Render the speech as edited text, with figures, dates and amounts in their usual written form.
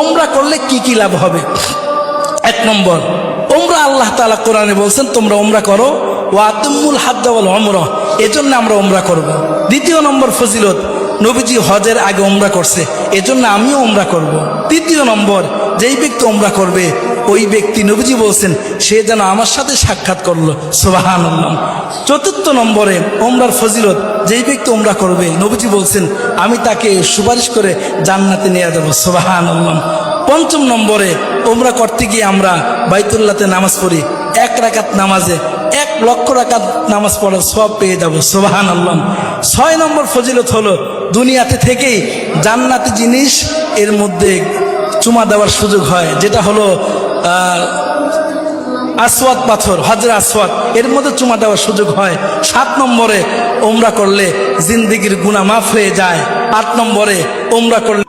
উমরা করলে কি কি লাভ হবে? এক নম্বর, উমরা আল্লাহ তাআলা কোরআনে বলছেন তোমরা উমরা করো, ওয়া আতিমুল হাজ্জ ওয়াল উমরা, এজন্য আমরা উমরা করব। দ্বিতীয় নম্বর ফজিলত, নবীজি হজের আগে উমরা করছে, এজন্য আমিও উমরা করব। তৃতীয় নম্বর, যেই ব্যক্তি উমরা করবে ওই ব্যক্তি নবীজি বলছেন সে যেন আমার সাথে সাক্ষাৎ করলো, সুবহানাল্লাহ। চতুর্থ নম্বরে উমরার ফজিলত, যেই ব্যক্তি উমরা করবে নবীজি বলছেন আমি তাকে সুপারিশ করে জান্নাতে নিয়ে যাব, সুবহানাল্লাহ। পঞ্চম নম্বরে, উমরা করতে গিয়ে আমরা বাইতুল্লাহতে নামাজ পড়ি, 1 রাকাত নামাজে 1 লক্ষ রাকাত নামাজ পড়ার সওয়াব পেয়ে যাব, সুবহানাল্লাহ। 6 নম্বর ফজিলত হলো দুনিয়াতে থেকেই জান্নাতি জিনিস এর মধ্যে চুমা দেওয়ার সুযোগ হয়, যেটা হলো আসওয়াদ পাথর, হজরে আসওয়াদ, এর মধ্যে চুমা দেওয়ার সুযোগ হয়। 7 নম্বরে উমরা করলে জিন্দেগির গুনাহ মাফ হয়ে যায়। 8 নম্বরে উমরা করলে